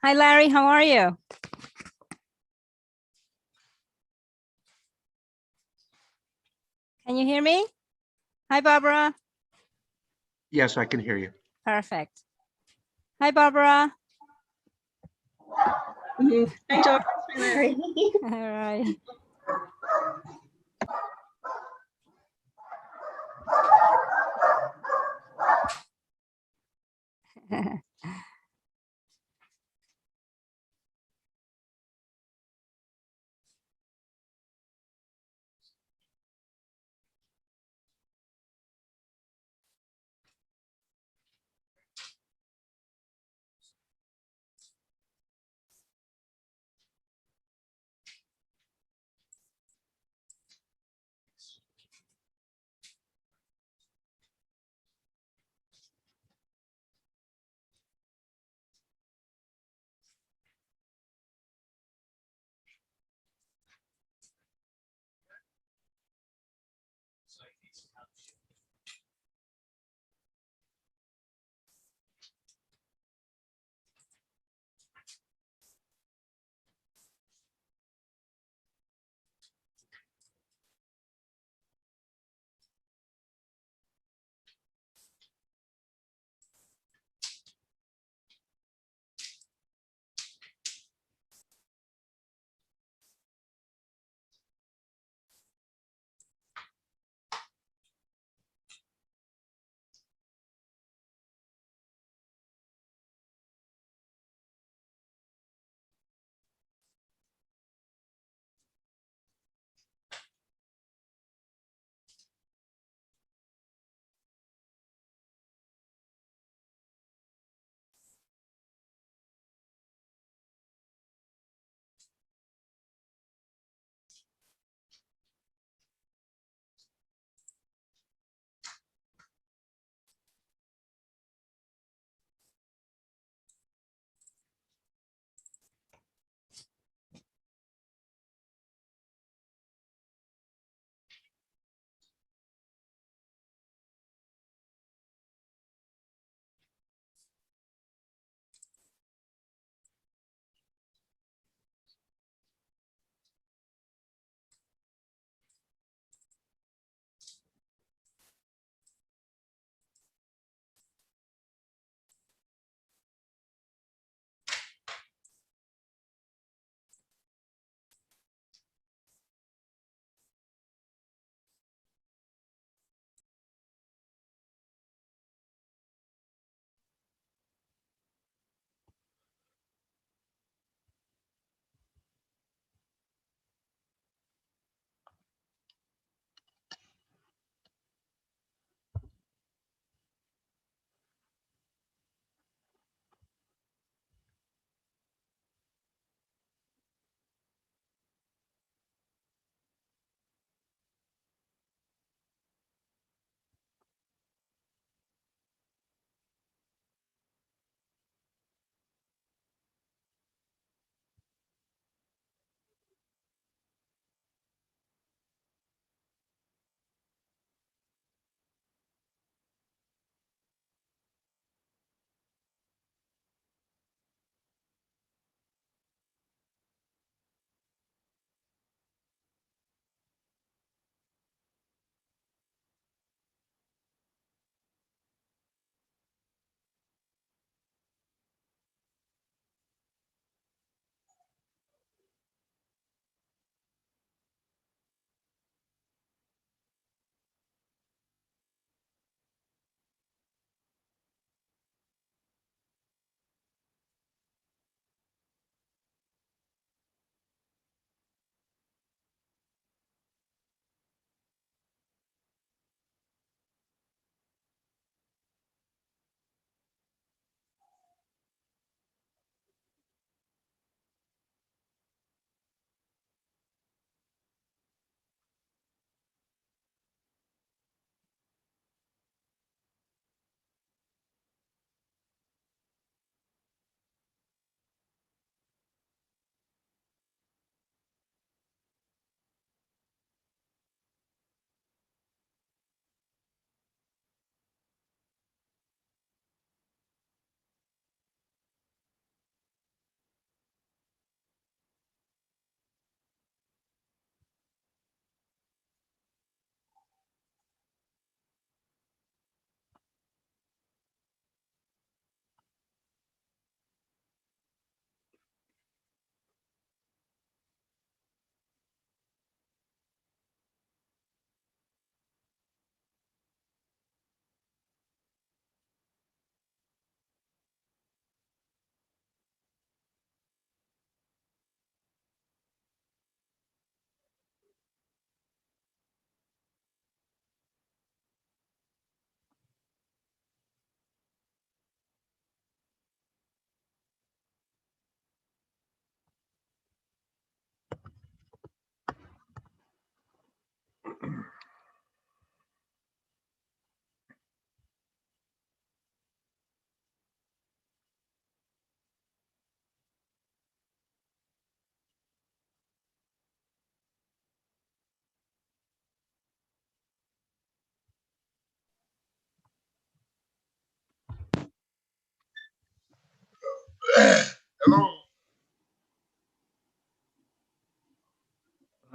Hi, Larry. How are you? Can you hear me? Hi, Barbara. Yes, I can hear you. Perfect. Hi, Barbara. Hi, Doris. Hi, Larry. All right.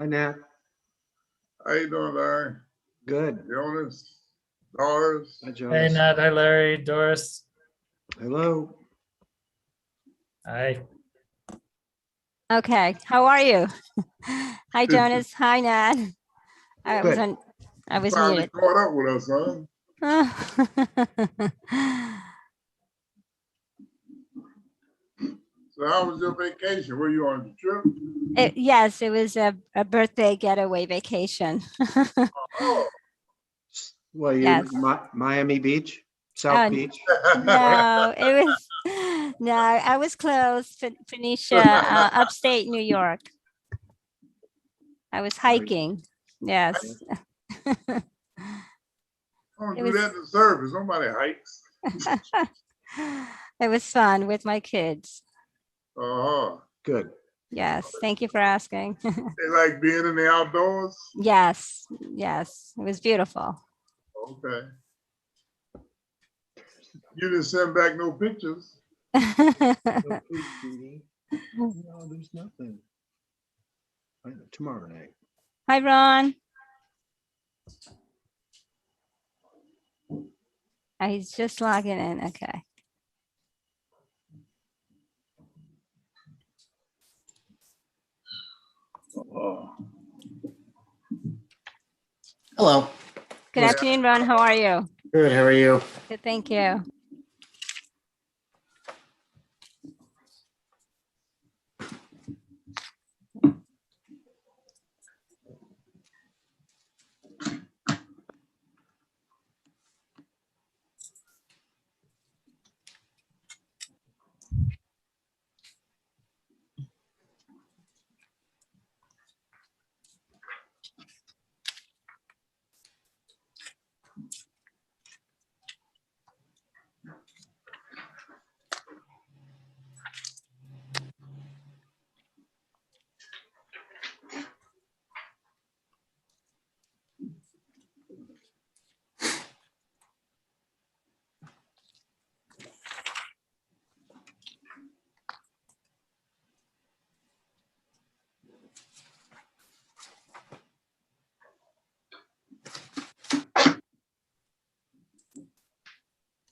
Hi, Nat. How you doing, Larry? Good. Jonas? Doris? Hi, Hey, Jonas. Nat. Hi, Larry. Doris. Hello. Hi. Okay, how are you? Hi, Jonas. Hi, Nat. I was Good. on, I was Finally muted. caught up with us, huh? So how was your vacation? Were you on a trip? Yes, it was a birthday getaway vacation. Oh. Well, Yes. Miami Beach, South Beach. No, it was, no, I was close, Phoenicia, upstate New York. I was hiking, yes. Don't It do was- that in the service. Nobody hikes. It was fun with my kids. Uh-huh. Good. Yes, thank you for asking. They like being in the outdoors? Yes, yes, it was beautiful. Okay. You didn't send back no pictures. No proof, Judy. No, there's nothing. Tomorrow night. Hi, Ron. He's just logging in, okay. Oh. Hello. Good Yeah. afternoon, Ron, how are you? Good. How are you? Good, thank you.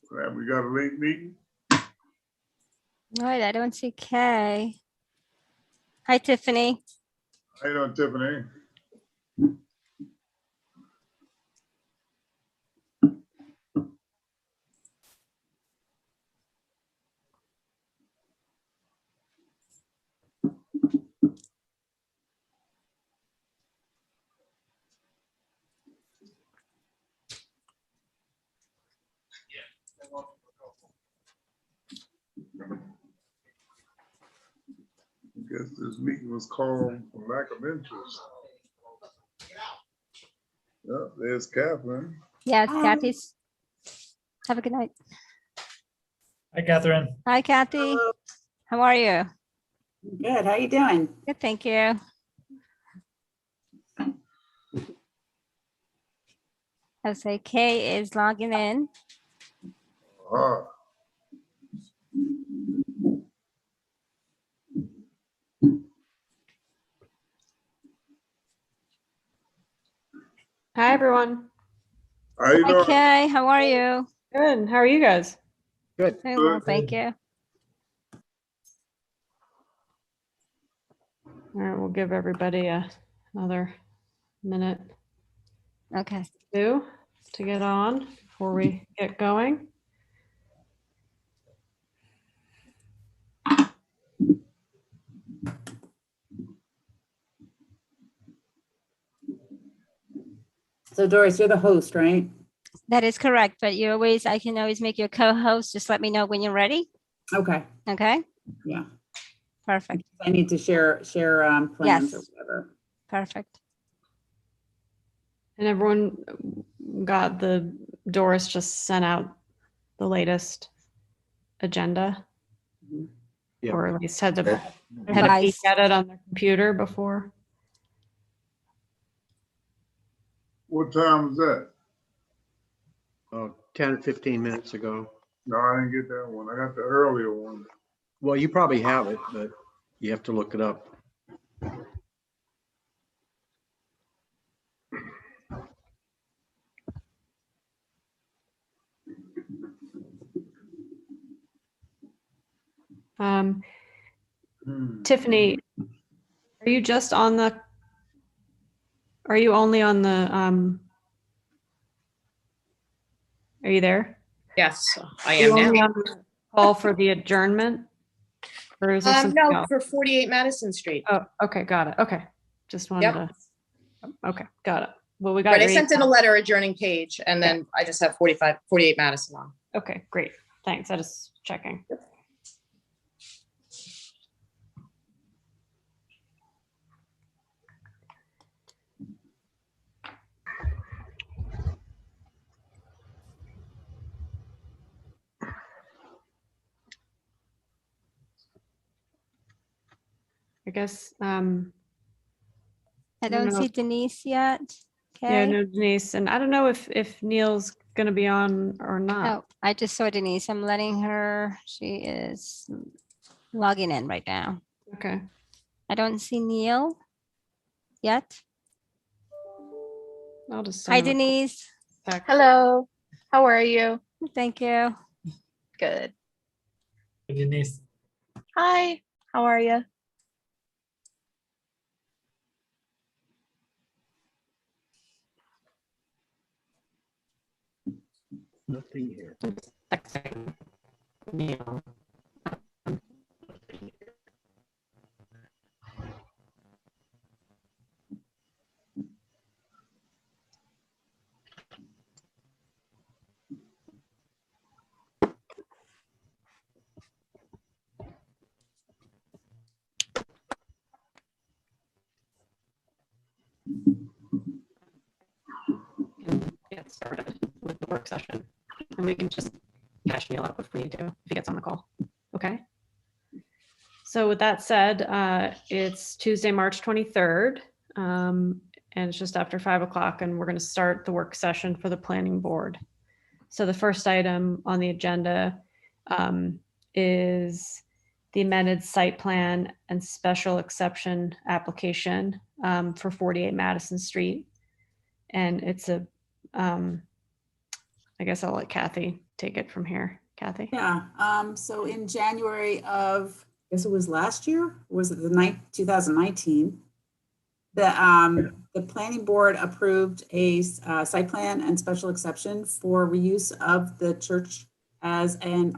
Glad we got a late meeting. All right, I don't see Kay. Hi, Tiffany. How you doing, Tiffany? I guess this meeting was called for lack of interest. Yeah, there's Catherine. Yes, Kathy's. Have a good night. Hi, Catherine. Hi, Kathy. How are you? Good. How you doing? Good, thank you. I say Kay is logging in. Uh-huh. Hi, everyone. How you Hi, doing? Kay, how are you? Good. How are you guys? Good. Very well, thank you. All right, we'll give everybody another minute Okay. to get on before we get going. So Doris, you're the host, right? That is correct, but I can always make you a co-host. Just let me know when you're ready. Okay. Okay, Yeah. perfect, I need to share plans or Yes. whatever. perfect. And everyone got Doris just sent out the latest agenda, Mhm. Yeah. or at least had a peek Revised. at it on their computer before. What time is that? 10, 15 minutes ago. No, I didn't get that one. I got the earlier one. Well, you probably have it, but you have to look it up. Tiffany, are you just on the, are you only on the, are you there? Yes, I Are you am only now. on the call for the adjournment? Or is there something No, else? for 48 Madison Street. Oh, okay, got it. Okay. Just wanted Yep. to, okay, got it. Well, we got Right, I your sent in a email. letter adjourning Page, and then I just have 48 Madison on. Okay, great. Thanks. I just checking. I guess, I don't don't know see if- Denise yet. yeah, Okay. no, Denise, and I don't know if Neil's gonna be on or not. Oh, I just saw Denise. I'm letting her, she is logging in right now. Okay. I don't see Neil yet. I'll just Hi, send him a Denise. text. Hello, how are you? Thank you. Good. Denise. Hi, how are you? Nothing here. Texting Neil. Can get started with the work session, and we can just catch Neil up if we need to, if he gets on the call. Okay. So with that said, it's Tuesday, March 23rd, and it's just after 5 o'clock, and we're going to start the work session for the planning board. So the first item on the agenda is the amended site plan and special exception application for 48 Madison Street. And it's a, I guess I'll let Kathy take it from here. Kathy? Yeah, so in January of, I guess it was last year, was it 2019? The planning board approved a site plan and special exception for reuse of the church as an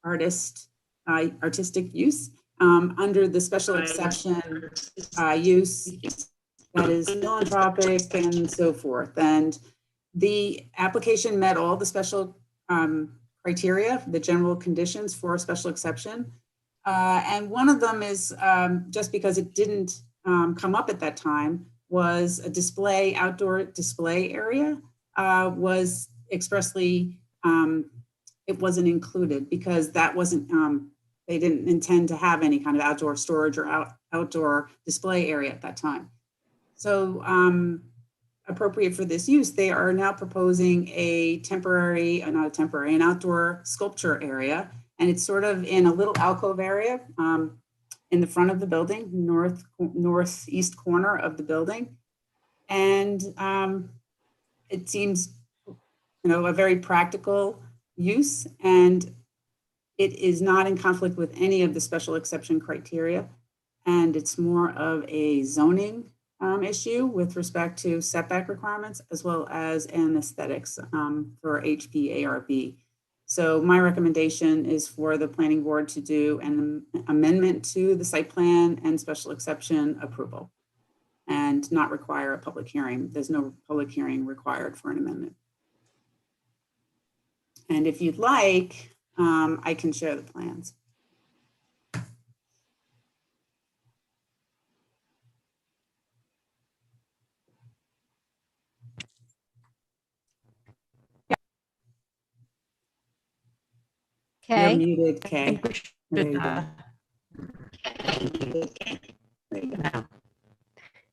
artistic use under the special exception use that is philanthropic and so forth. And the application met all the special criteria, the general conditions for a special exception. And one of them is, just because it didn't come up at that time, was a display, outdoor display area was expressly, it wasn't included because that wasn't, they didn't intend to have any kind of outdoor storage or outdoor display area at that time. So appropriate for this use, they are now proposing a temporary, not a temporary, an outdoor sculpture area. And it's sort of in a little alcove area in the front of the building, northeast corner of the building. And it seems, a very practical use, and it is not in conflict with any of the special exception criteria. And it's more of a zoning issue with respect to setback requirements, as well as an aesthetics for HPARB. So my recommendation is for the planning board to do an amendment to the site plan and special exception approval and not require a public hearing. There's no public hearing required for an amendment. And if you'd like, I can share the plans. You're Okay. muted, I Kay. think we There should, you go. now.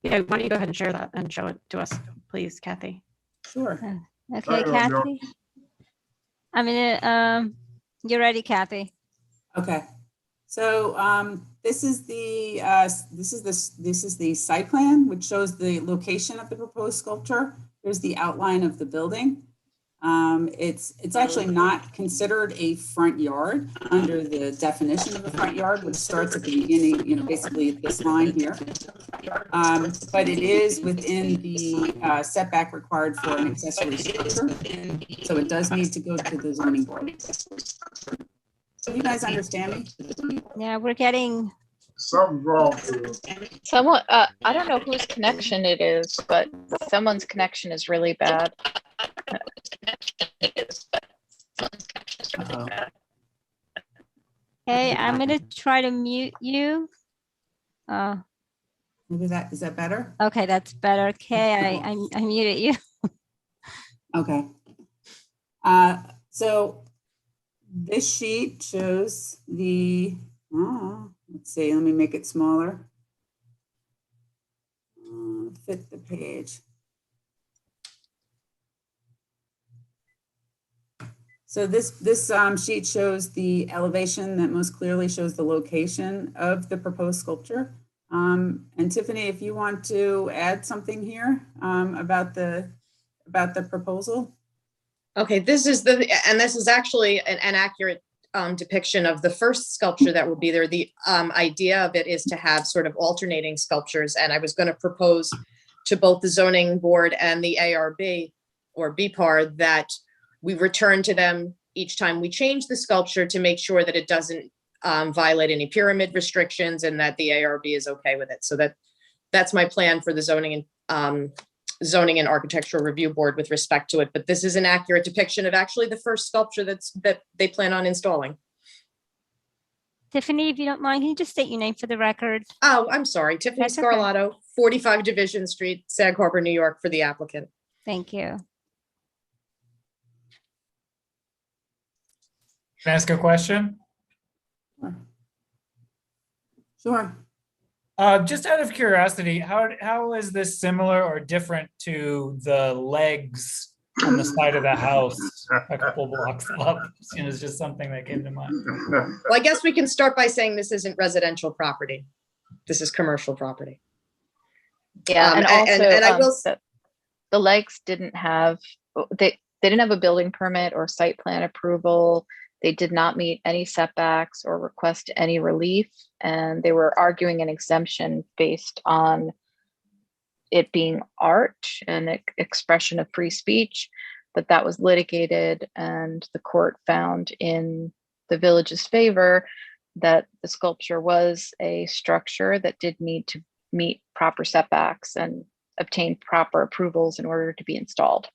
Yeah, why don't you go ahead and share that and show it to us, please, Kathy? Sure. Okay, Right on, Bill. Kathy. I mean, you're ready, Kathy. Okay. So this is the site plan, which shows the location of the proposed sculpture. There's the outline of the building. It's actually not considered a front yard under the definition of a front yard, which starts at the beginning, basically at this line here. But it is within the setback required for an accessory structure. So it does need to go to the zoning board. So you guys understand me? Yeah, we're getting, Something's wrong with it. Someone, I don't know whose connection it is, but someone's connection is really bad. Uh-oh. hey, I'm gonna try to mute you. Maybe is that better? Okay, that's better. Okay, I muted you. Okay. So this sheet shows the, let's see, let me make it smaller. Fit the page. So this sheet shows the elevation that most clearly shows the location of the proposed sculpture. And Tiffany, if you want to add something here about the proposal. Okay, this is actually an accurate depiction of the first sculpture that will be there. The idea of it is to have sort of alternating sculptures, and I was going to propose to both the zoning board and the ARB or BPAR that we return to them each time we change the sculpture to make sure that it doesn't violate any pyramid restrictions and that the ARB is okay with it. So that's my plan for the zoning and architectural review board with respect to it. But this is an accurate depiction of actually the first sculpture that they plan on installing. Tiffany, if you don't mind, can you just state your name for the record? Oh, I'm sorry, Tiffany That's okay. Scarlato, 45 Division Street, Sag Harbor, New York, for the applicant. Thank you. Can I ask a question? Sure. Just out of curiosity, how is this similar or different to the legs on the side of the house a couple blocks up? It's just something that came to mind. Well, I guess we can start by saying this isn't residential property. This is commercial property. Yeah, and also and I will the legs didn't have, they didn't have a building permit or site plan approval. They did not meet any setbacks or request any relief, and they were arguing an exemption based on it being art and expression of free speech, but that was litigated, and the court found in the village's favor that the sculpture was a structure that did need to meet proper setbacks and obtain proper approvals in order to be installed.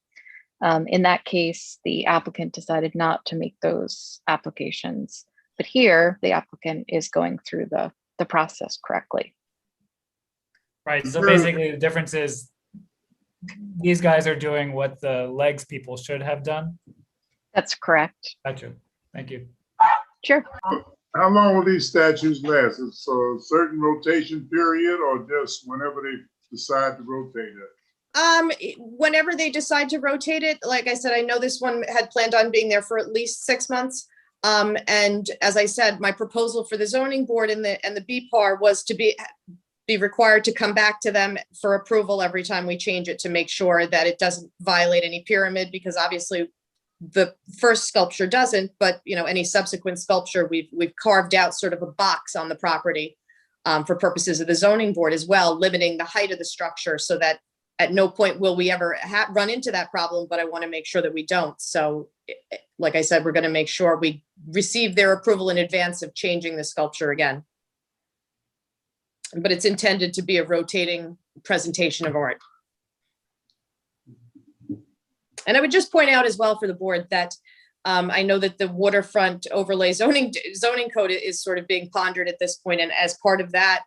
In that case, the applicant decided not to make those applications, but here the applicant is going through the process correctly. Right, so basically the difference is these guys are doing what the legs people should have done. That's correct. Gotcha, thank you. Sure. How long will these statues last? It's a certain rotation period or just whenever they decide to rotate it? Whenever they decide to rotate it, like I said, I know this one had planned on being there for at least 6 months. And as I said, my proposal for the zoning board and the BPAR was to be required to come back to them for approval every time we change it to make sure that it doesn't violate any pyramid, because obviously the first sculpture doesn't, but any subsequent sculpture, we've carved out sort of a box on the property for purposes of the zoning board as well, limiting the height of the structure so that at no point will we ever run into that problem, but I want to make sure that we don't. So like I said, we're going to make sure we receive their approval in advance of changing the sculpture again. But it's intended to be a rotating presentation of art. And I would just point out as well for the board that I know that the waterfront overlay zoning code is sort of being pondered at this point. And as part of that,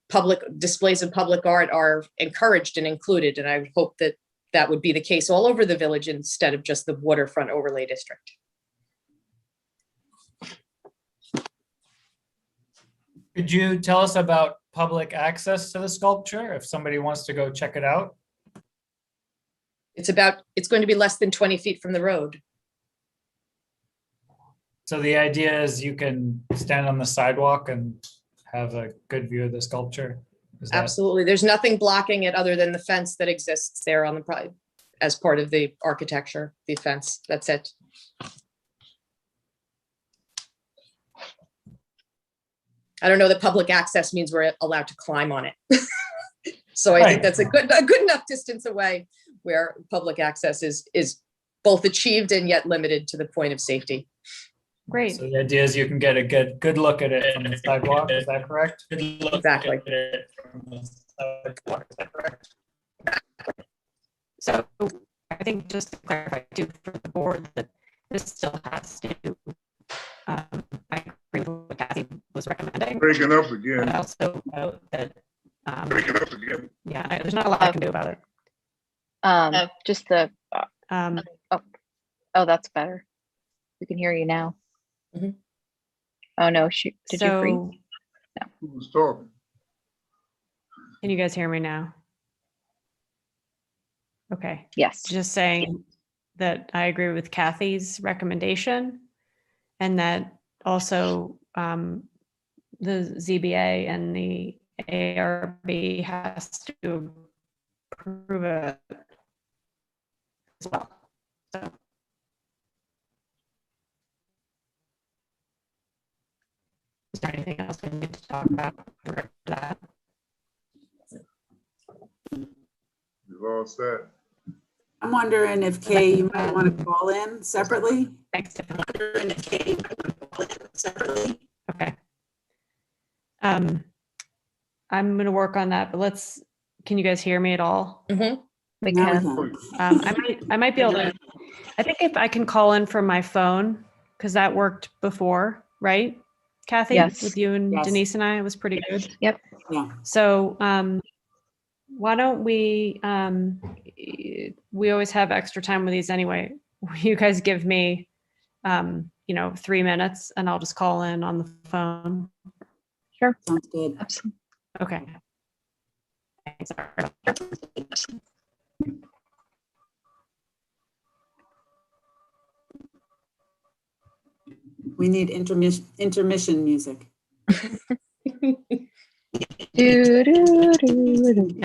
public displays of public art are encouraged and included. And I would hope that that would be the case all over the village instead of just the waterfront overlay district. Could you tell us about public access to the sculpture if somebody wants to go check it out? It's going to be less than 20 feet from the road. So the idea is you can stand on the sidewalk and have a good view of the sculpture? Absolutely. There's nothing blocking it other than the fence that exists there on the as part of the architecture, the fence. That's it. I don't know that public access means we're allowed to climb on it. So I think Right. that's a good enough distance away where public access is both achieved and yet limited to the point of safety. Great. So the idea is you can get a good look at it from the sidewalk, is that correct? Exactly. At it from the sidewalk, is that correct? So I think just to clarify too for the board that this still has to, I agree with what Kathy was recommending. Breaking up But I again, also note that, breaking up again. yeah, there's not a lot I can do about it. Just the, Um, oh, that's better. We can hear you now. Mhm. Oh, no, did you freeze? so Who was talking? can you guys hear me now? Okay. Yes. Just saying that I agree with Kathy's recommendation and that also the ZBA and the ARB has to approve it as well. So is there anything else we need to talk about with regard to that? You lost that. I'm wondering if Kay, you might want to call in separately. Thanks, Tiffany. Wondering if Kay, you might want to call in separately. Okay. I'm gonna work on that, but can you guys hear me at all? Mhm. We Now we can. can. I might be able to, I think if I can call in from my phone, because that worked before, right? Kathy? Yes. With you and Yes. Denise and I, it was pretty good. Yeah. So why don't we always have extra time with these anyway. You guys give me 3 minutes and I'll just call in on the phone. Sure. Sounds good. Absolutely. Okay. Sorry. We need intermission music.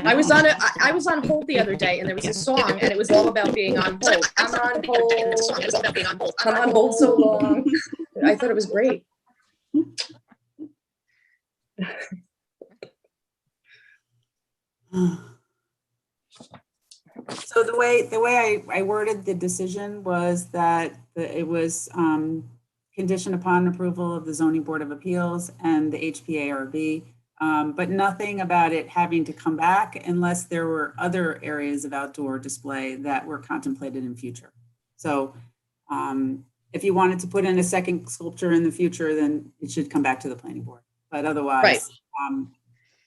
I was on hold the other day and there was a song and it was all about being on hold. I'm on hold. I'm on hold so long. I thought it was great. So the way I worded the decision was that it was conditioned upon approval of the Zoning Board of Appeals and the HPARB, but nothing about it having to come back unless there were other areas of outdoor display that were contemplated in future. So if you wanted to put in a second sculpture in the future, then it should come back to the planning board. But otherwise,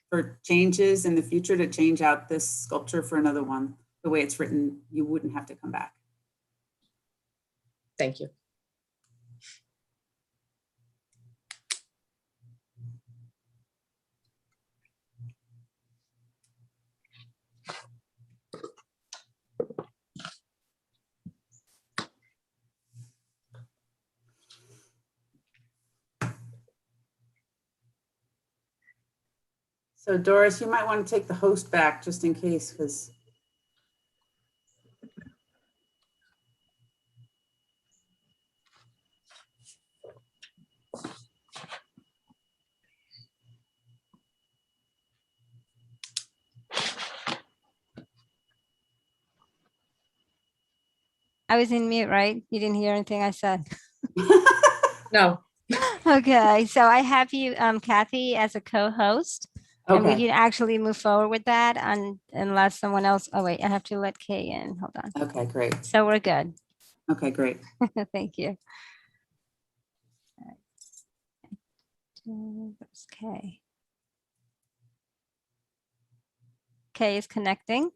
for changes in the future to change out this sculpture for another one, the way it's written, you wouldn't have to come back. Thank you. So Doris, you might want to take the host back just in case, because I was in mute, right? You didn't hear anything I said. No. Okay, so I have you, Kathy, as a co-host. And we okay, can actually move forward with that unless someone else, oh wait, I have to let Kay in, hold on. okay, great. So we're good. Okay, great. Thank you. All right. There's Kay. Kay is connecting.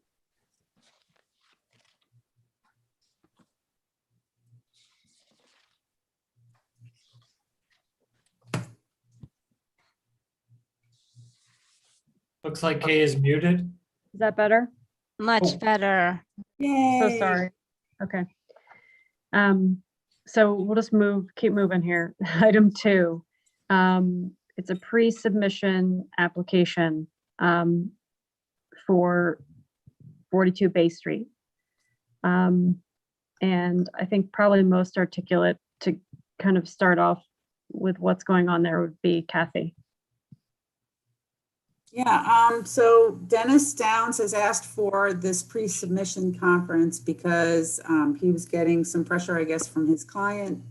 Looks like Kay is muted. Is that better? Much Oh. better. Yay. So sorry. Okay. So we'll just keep moving here. Item 2. It's a pre-submission application for 42 Bay Street. And I think probably most articulate to kind of start off with what's going on there would be Kathy. Yeah, so Dennis Downs has asked for this pre-submission conference because he was getting some pressure, I guess, from his client.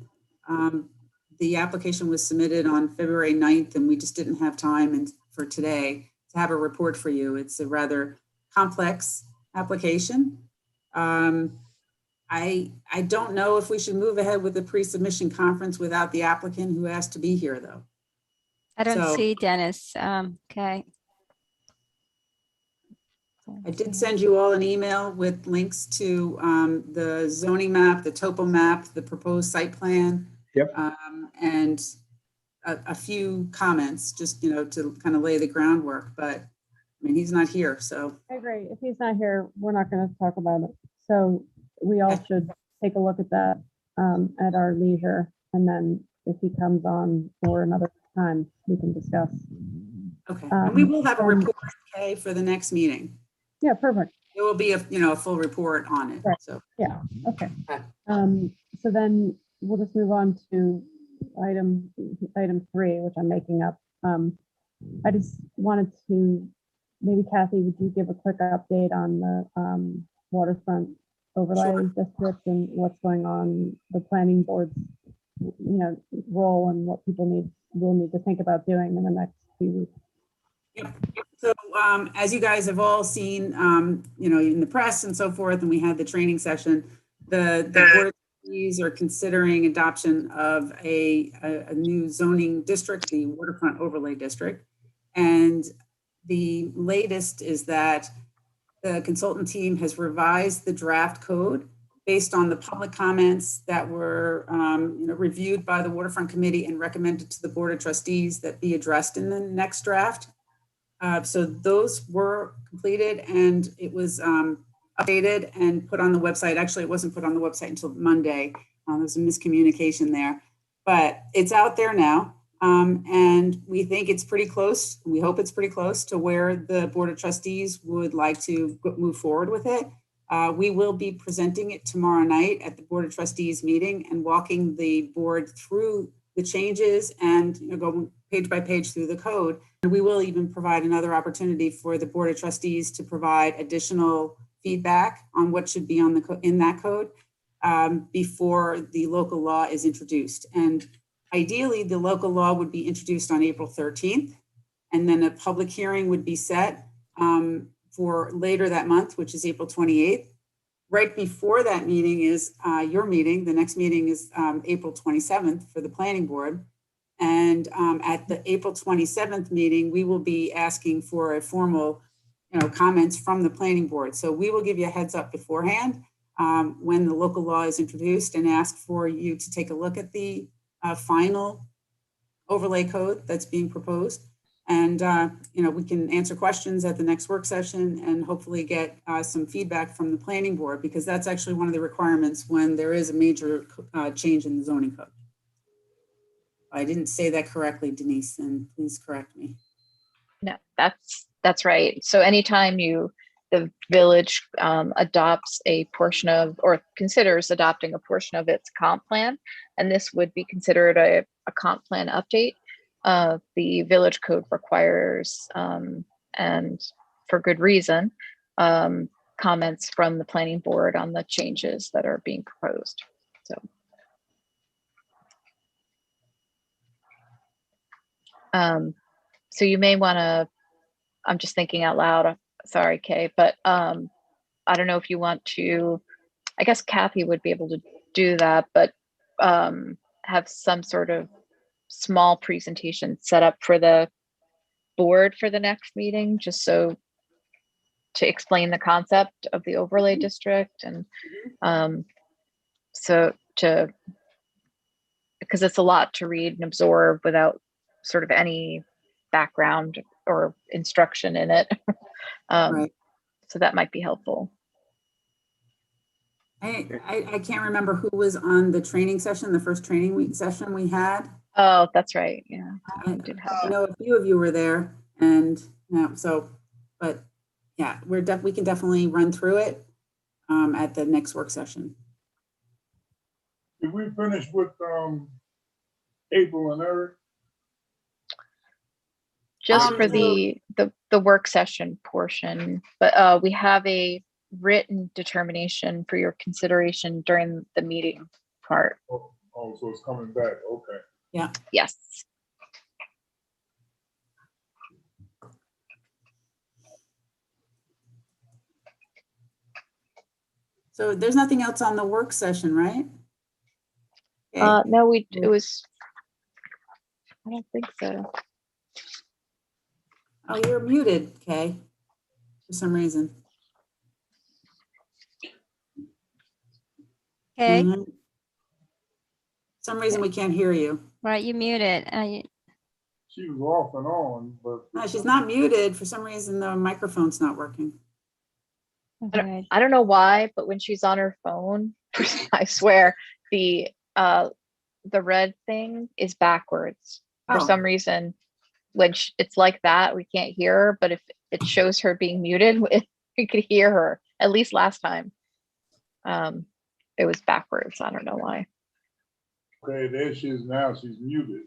The application was submitted on February 9th, and we just didn't have time for today to have a report for you. It's a rather complex application. I don't know if we should move ahead with the pre-submission conference without the applicant who asked to be here, though. I don't So- see Dennis. Okay. I did send you all an email with links to the zoning map, the topo map, the proposed site plan. Yep. And a few comments, just, to kind of lay the groundwork, but I mean, he's not here, so. I agree. If he's not here, we're not going to talk about it. So we all should take a look at that at our leisure. And then if he comes on for another time, we can discuss. Okay, and we will have a report, okay, for the next meeting. Yeah, perfect. There will be a full report on it, Right. so. Yeah, okay. Okay. So then we'll just move on to item 3, which I'm making up. I just wanted to, maybe Kathy, would you give a quick update on the waterfront overlay district and what's going on, the planning board's, role and what people will need to think about doing in the next few weeks? Yep. So as you guys have all seen, in the press and so forth, and we had the training session, the Board of Trustees are considering adoption of a new zoning district, the waterfront overlay district. And the latest is that the consultant team has revised the draft code based on the public comments that were reviewed by the Waterfront Committee and recommended to the Board of Trustees that be addressed in the next draft. So those were completed and it was updated and put on the website. Actually, it wasn't put on the website until Monday. There was a miscommunication there, but it's out there now. And we think it's pretty close. We hope it's pretty close to where the Board of Trustees would like to move forward with it. We will be presenting it tomorrow night at the Board of Trustees meeting and walking the board through the changes and go page by page through the code. And we will even provide another opportunity for the Board of Trustees to provide additional feedback on what should be on in that code before the local law is introduced. And ideally, the local law would be introduced on April 13th, and then a public hearing would be set for later that month, which is April 28th. Right before that meeting is your meeting. The next meeting is April 27th for the planning board. And at the April 27th meeting, we will be asking for a formal, comments from the planning board. So we will give you a heads up beforehand when the local law is introduced and ask for you to take a look at the final overlay code that's being proposed. And, we can answer questions at the next work session and hopefully get some feedback from the planning board, because that's actually one of the requirements when there is a major change in the zoning code. I didn't say that correctly, Denise, and please correct me. No, that's right. So anytime the village adopts a portion of, or considers adopting a portion of its comp plan, and this would be considered a comp plan update, the village code requires, and for good reason, comments from the planning board on the changes that are being proposed. So you may want to, I'm just thinking out loud, sorry, Kay, but I don't know if you want to, I guess Kathy would be able to do that, but have some sort of small presentation set up for the board for the next meeting, just so to explain the concept of the overlay district. And because it's a lot to read and absorb without sort of any background or instruction in it. Right. So that might be helpful. I can't remember who was on the training session, the first training week session we had. Oh, that's right. Yeah. I know a few of you were there, and but yeah, we can definitely run through it. at the next work session. Did we finish with, April and Eric? Just for Um, the work session portion, but we have a written determination for your consideration during the meeting part. Oh, so it's coming back, okay. Yes. So there's nothing else on the work session, right? Okay. No, it was, I don't think so. Oh, you're muted, Kay, for some reason. Okay, Mhm. For some reason, we can't hear you. right, you muted. She was off and on, but. No, she's not muted. For some reason, the microphone's not working. Okay. I don't know why, but when she's on her phone, I swear the red thing is backwards for Oh. some reason. When it's like that, we can't hear her, but if it shows her being muted, we could hear her. At least last time, it was backwards. I don't know why. Okay, there she is now. She's muted.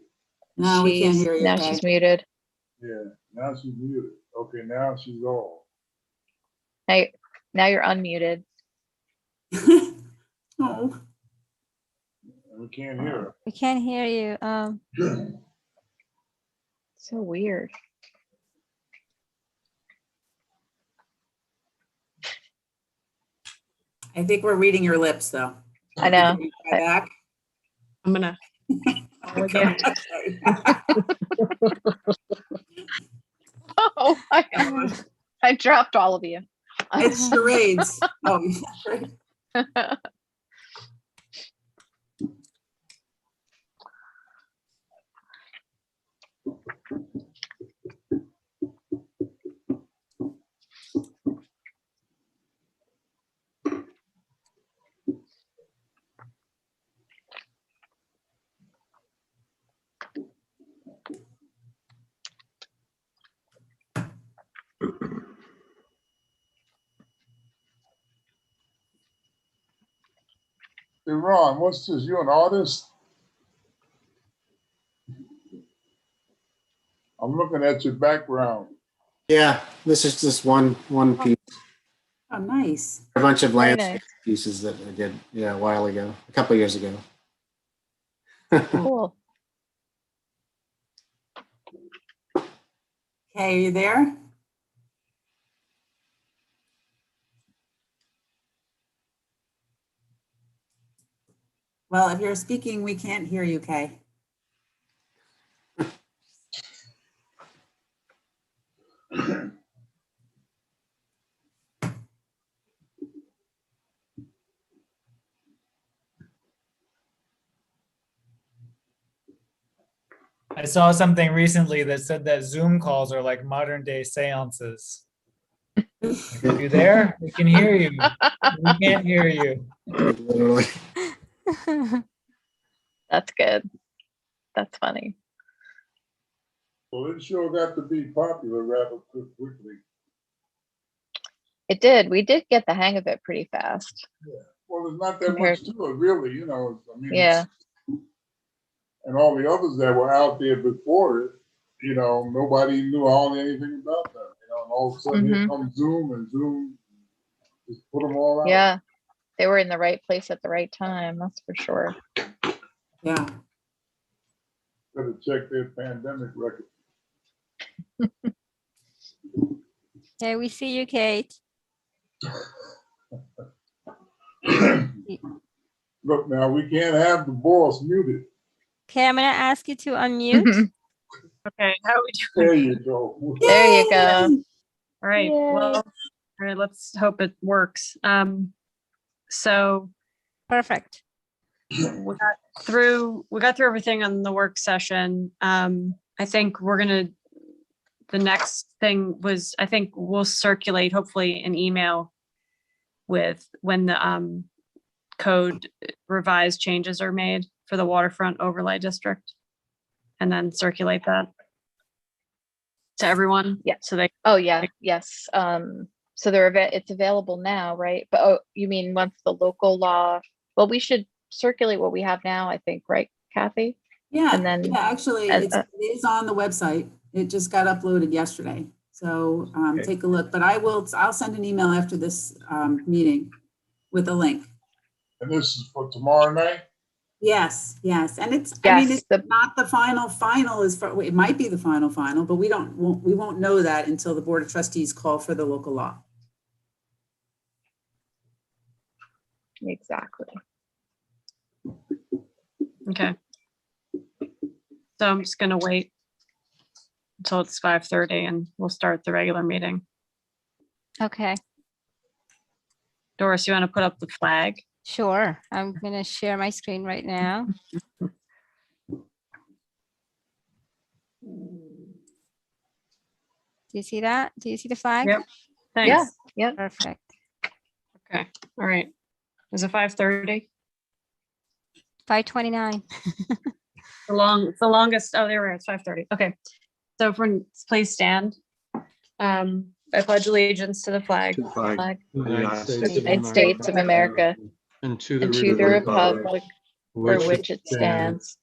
No, we can't hear you, Now Kay. she's muted. Yeah, now she's muted. Okay, now she's off. Now you're unmuted. Oh, And we can't hear We can't hear you. her. So weird. I think we're reading your lips, though. I know. Can you try back? I'm gonna. Okay. Oh, I dropped all of you. It's charades. Oh, right. Hey, Ron, what's this? You an artist? I'm looking at your background. Yeah, this is just one piece, Oh, nice. a bunch of Very landscape nice. pieces that I did, a while ago, a couple of years ago. Cool. Kay, are you there? Well, if you're speaking, we can't hear you, Kay. I saw something recently that said that Zoom calls are like modern day seances. If you're there, we can hear you. We can't hear you. Literally. That's good. That's funny. Well, it sure got to be popular rather quickly. It did. We did get the hang of it pretty fast. Well, there's not that Compared much to it, really, I mean. Yeah. And all the others that were out there before it, nobody knew hardly anything about them, and all of a sudden here comes Zoom, and Zoom just put them all out. Yeah. They were in the right place at the right time. That's for sure. Yeah. Better check their pandemic record. Okay, we see you, Kate. Look, now, we can't have the boss muted. Okay, I'm gonna ask you to unmute. Okay, how are we doing? There you go. There you go. All right, Yay. well, all right, let's hope it works. So Perfect. we got through everything on the work session. I think the next thing was, I think we'll circulate hopefully an email with when the code revised changes are made for the waterfront overlay district, and then circulate that to everyone. Yeah. So they, Oh, yeah. Yes. So it's available now, right? But oh, you mean once the local law, well, we should circulate what we have now, I think, right, Kathy? Yeah, And then yeah, actually, as- it is on the website. It just got uploaded yesterday. So take a look, but I'll send an email after this meeting with a link. And this is for tomorrow night? Yes, yes. And I mean, Yes, it's not the final is for, it might be the final, but we won't know that until the Board of Trustees call for the local law. exactly. Okay. So I'm just gonna wait until it's 5:30 and we'll start the regular meeting. Okay, Doris, you want to put up the flag? sure. I'm gonna share my screen right now. Do you see that? Do you see the flag? Yep. Yeah, Thanks. yep. Perfect. Okay, all right. Is it 5:30? 5:29. It's the longest, oh, there we are, it's 5:30. Okay. So everyone, please stand. I pledge allegiance to the flag Flag United of the United States of America And to and to the republic for which it stands,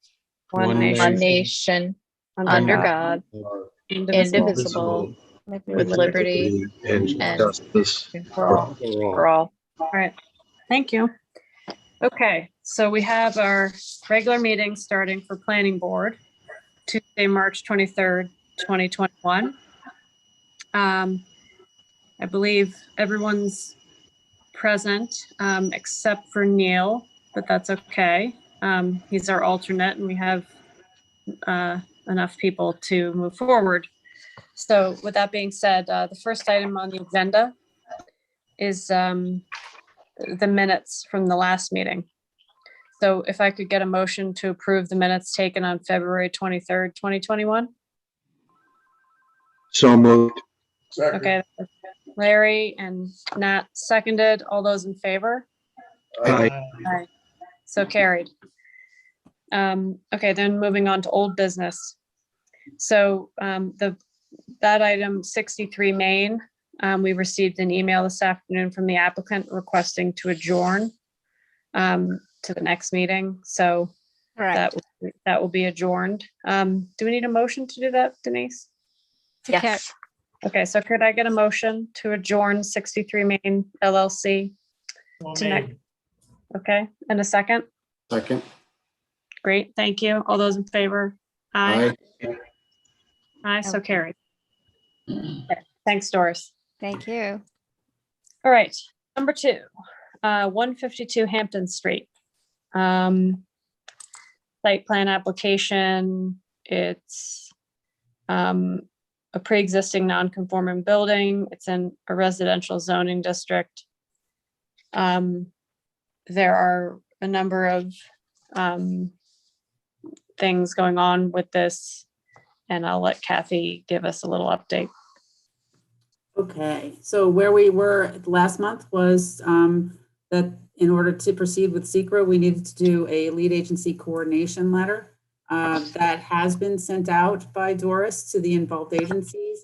one one nation, nation, under under God, God, indivisible. indivisible, with liberty and and justice for all. For all. All right, thank you. Okay, so we have our regular meeting starting for planning board, Tuesday, March 23rd, 2021. I believe everyone's present, except for Neil, but that's okay. He's our alternate and we have enough people to move forward. So with that being said, the first item on the agenda is the minutes from the last meeting. So if I could get a motion to approve the minutes taken on February 23rd, 2021. So moved. Second. Okay, Larry and Nat seconded. All those in favor? Aye. Aye. So carried. Okay, then moving on to old business. So that item 63 Main, we received an email this afternoon from the applicant requesting to adjourn to the next meeting. So Correct. that will be adjourned. Do we need a motion to do that, Denise? To ca- Yes. Okay, so could I get a motion to adjourn 63 Main LLC? So To next- made. Okay, and a second? Second. Great, thank you. All those in favor? Aye. Aye. Aye, so Okay. carried. Okay, thanks, Doris. Thank you. All right, number 2, 152 Hampton Street. Site plan application, it's a pre-existing non-conforming building. It's in a residential zoning district. There are a number of things going on with this, and I'll let Kathy give us a little update. Okay, so where we were last month was that in order to proceed with SECRA, we needed to do a lead agency coordination letter. That has been sent out by Doris to the involved agencies.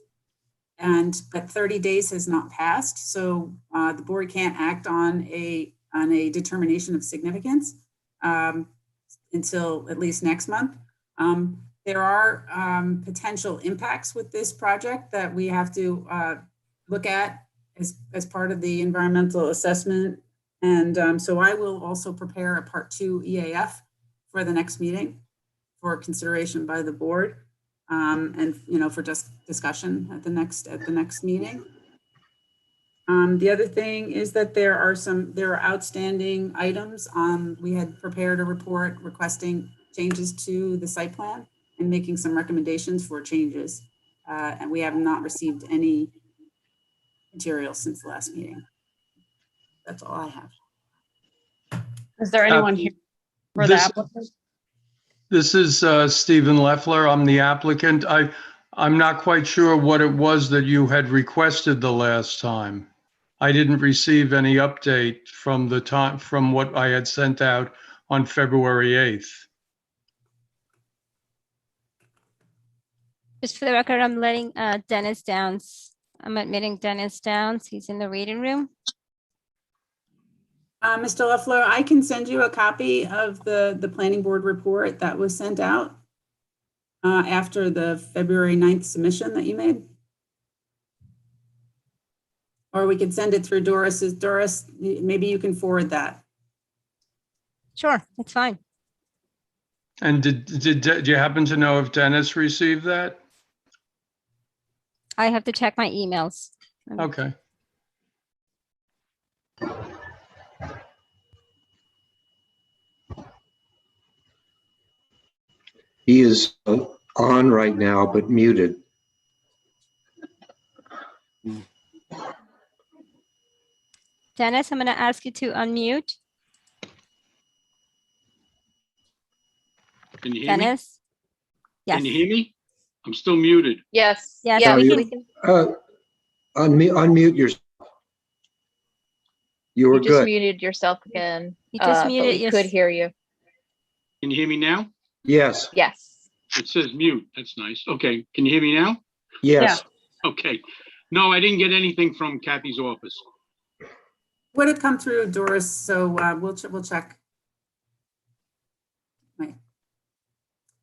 But 30 days has not passed, so the board can't act on a determination of significance until at least next month. There are potential impacts with this project that we have to look at as part of the environmental assessment. And so I will also prepare a part 2 EAF for the next meeting for consideration by the board, and for just discussion at the next meeting. The other thing is that there are outstanding items. We had prepared a report requesting changes to the site plan and making some recommendations for changes. And we have not received any material since the last meeting. That's all I have. Is there anyone here for the applicant? This is Stephen Leffler. I'm the applicant. I'm not quite sure what it was that you had requested the last time. I didn't receive any update from what I had sent out on February 8th. Just for the record, I'm letting Dennis I'm admitting Dennis Downs. He's in the reading room. Mr. Leffler, I can send you a copy of the planning board report that was sent out after the February 9th submission that you made. Or we could send it through Doris's. Doris, maybe you can forward that. Sure, it's fine. And do you happen to know if Dennis received that? I have to check my emails. Okay. He is on right now, but muted. Dennis, I'm going to ask you to unmute. Can you hear me? Dennis? Yes. Can you hear me? I'm still muted. Yes. Yes, Yeah, we we can. can. Unmute yourself. You were You just good. muted yourself again. You just but muted we could hear you. Can you hear me now? Yes, Yes. It says mute. That's nice. Okay. Can you hear me now? yes. Okay. No, I didn't get anything from Kathy's office. Would it come through, Doris? So we'll check. Right.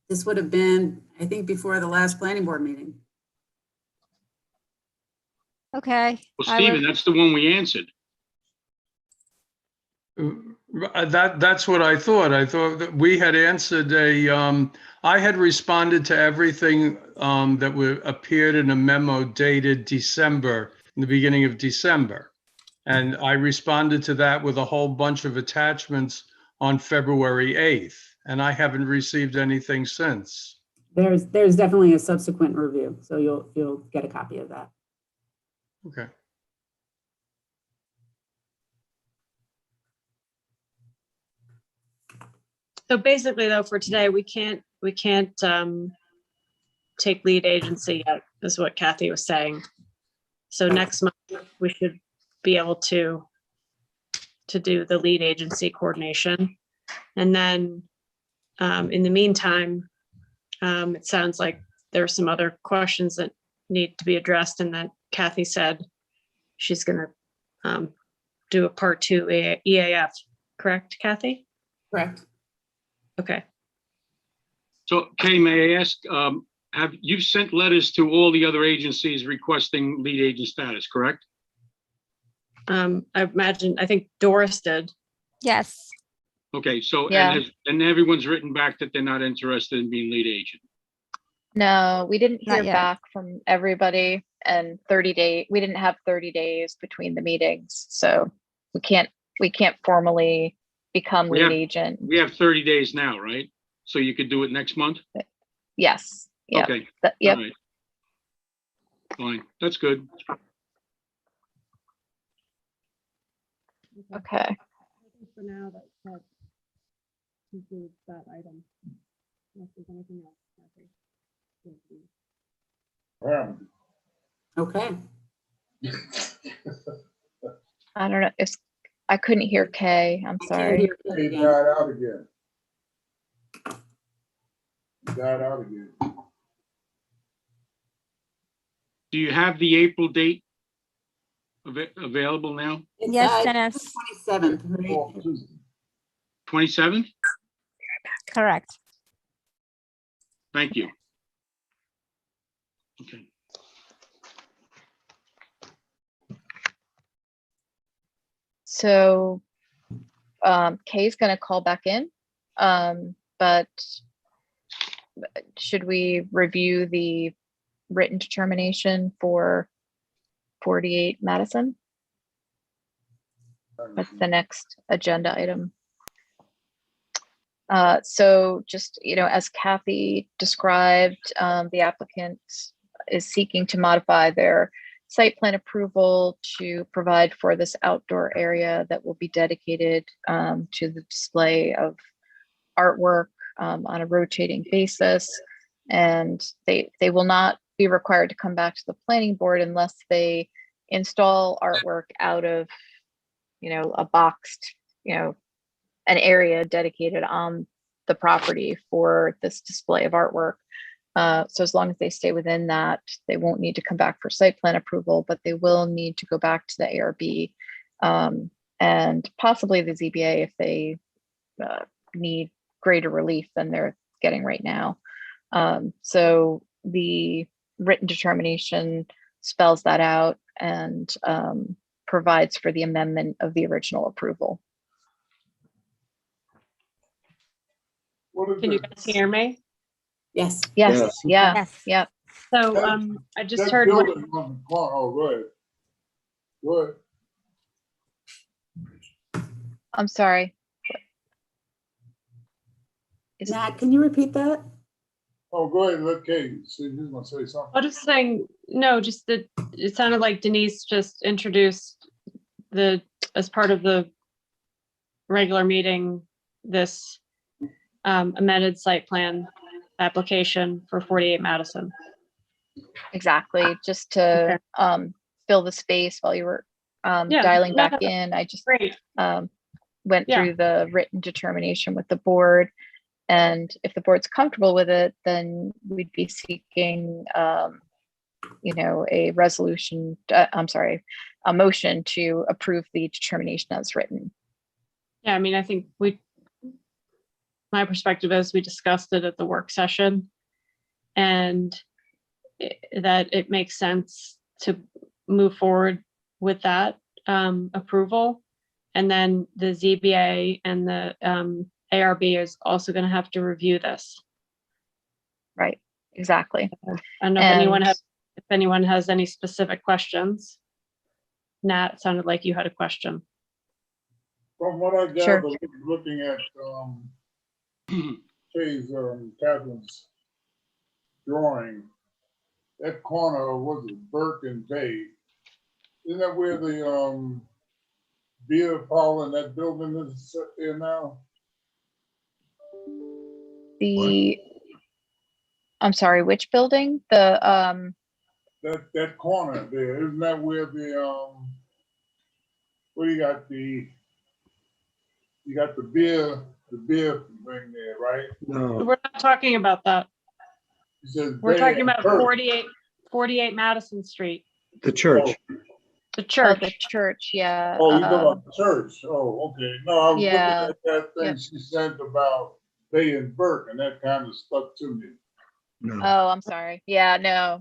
This would have been, I think, before the last planning board meeting. Okay. Well, I Stephen, will- that's the one we answered. That's what I thought. I thought that we had answered I had responded to everything that appeared in a memo dated December, in the beginning of December. And I responded to that with a whole bunch of attachments on February 8th. And I haven't received anything since. There's definitely a subsequent review, so you'll get a copy of that. Okay. So basically though, for today, we can't take lead agency yet, is what Kathy was saying. So next month, we should be able to do the lead agency coordination. And then in the meantime, it sounds like there are some other questions that need to be addressed, and that Kathy said she's gonna do a part 2 EAF, correct, Kathy? Correct. Okay. So, Kay, may I ask, have you sent letters to all the other agencies requesting lead agent status, correct? I think Doris did. Yes. Okay, so, Yeah. and everyone's written back that they're not interested in being lead agent. No, we didn't Not hear yet. back from everybody, and we didn't have 30 days between the meetings. So we can't formally become We lead have- agent. We have 30 days now, right? So you could do it next month? Yes. Yep. Okay, Yep. all right. Fine, that's good. Okay. I think for now that concludes that item. Unless there's anything else. Kathy. Okay. I don't know if I couldn't hear Kay. I'm I can't sorry. hear He Kay again. died out again. He died out again. Do you have the April date available now? It's, Yes, Dennis. 27th, right? Oh, Tuesday. 27th? Correct. Thank you. Okay. So Kay's gonna call back in, but should we review the written determination for 48 Madison? That's the next agenda item. So just, as Kathy described, the applicant is seeking to modify their site plan approval to provide for this outdoor area that will be dedicated to the display of artwork on a rotating basis. And they will not be required to come back to the planning board unless they install artwork out of, a boxed, an area dedicated on the property for this display of artwork. So as long as they stay within that, they won't need to come back for site plan approval, but they will need to go back to the ARB and possibly the ZBA if they need greater relief than they're getting right now. So the written determination spells that out and provides for the amendment of the original approval. Can you guys hear me? Yes. Yes, Yes. yeah, Yes. yeah. So That- I just That heard what, building on the corner, oh, go ahead. Go ahead. I'm sorry. Is- Matt, can you repeat that? Oh, go ahead, let Kate, see, he's gonna say something. I was saying, no, just that it sounded like Denise just introduced as part of the regular meeting, this amended site plan application for 48 Madison. Exactly, just to fill the space while you were Yeah, dialing no, back in. I just Great. went Yeah. through the written determination with the board. And if the board's comfortable with it, then we'd be seeking, a resolution, a motion to approve the determination as written. Yeah, I mean, I think my perspective is we discussed it at the work session and that it makes sense to move forward with that approval. And then the ZBA and the ARB is also going to have to review this. Right, exactly. I don't know if anyone has any specific questions. Nat, it sounded like you had a question. From what I Sure. gather, looking at, Catherine's drawing, that corner, was it Burke and Bay? Isn't that where the, beer parlor in that building is set there now? I'm sorry, which building? The, That corner there, isn't that where the, where you got the beer thing there, right? No, We're not talking about that. It says We're Bay talking and about Burke. 48 Madison Street, the church. the oh, church. the church, yeah. Oh, you talking about the church? Oh, okay. No, I was looking Yeah. at that thing Yep. she sent about Bay and Burke, and that kind of stuck to me. No. Oh, I'm sorry. Yeah, no,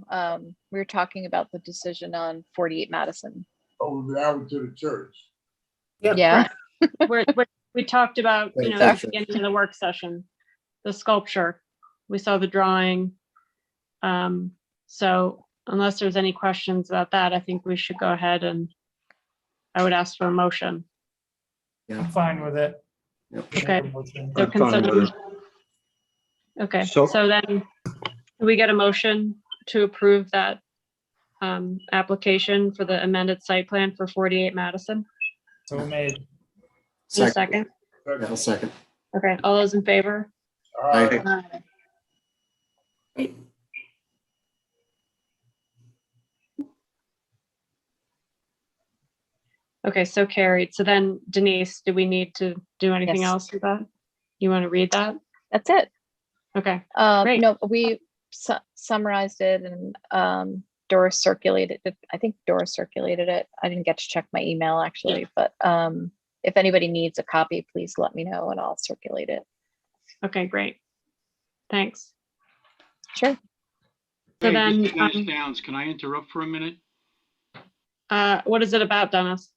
we were talking about the decision on 48 Madison. Oh, down to the church. Yep. Yeah, We talked about, at the Exactly. beginning of the work session, the sculpture. We saw the drawing. So unless there's any questions about that, I think we should go ahead and I would ask for a motion. I'm fine with it. Yep. Okay. Motion. So I'm fine with it. Okay, So- so then we get a motion to approve that application for the amended site plan for 48 Madison. So made. In a second. Yeah, I'll second. Okay, all those in favor? Aye. Aye. Great. Okay, so carried. So then Denise, do we need to do anything Yes. else with that? You want to read that? that's it. Okay, Great. No, we summarized it and Doris circulated it. I think Doris circulated it. I didn't get to check my email actually, but if anybody needs a copy, please let me know and I'll circulate it. okay, great. Thanks. Sure. So Hey, then, this is Dennis Downs. Can I interrupt for a minute? what is it about, Dennis?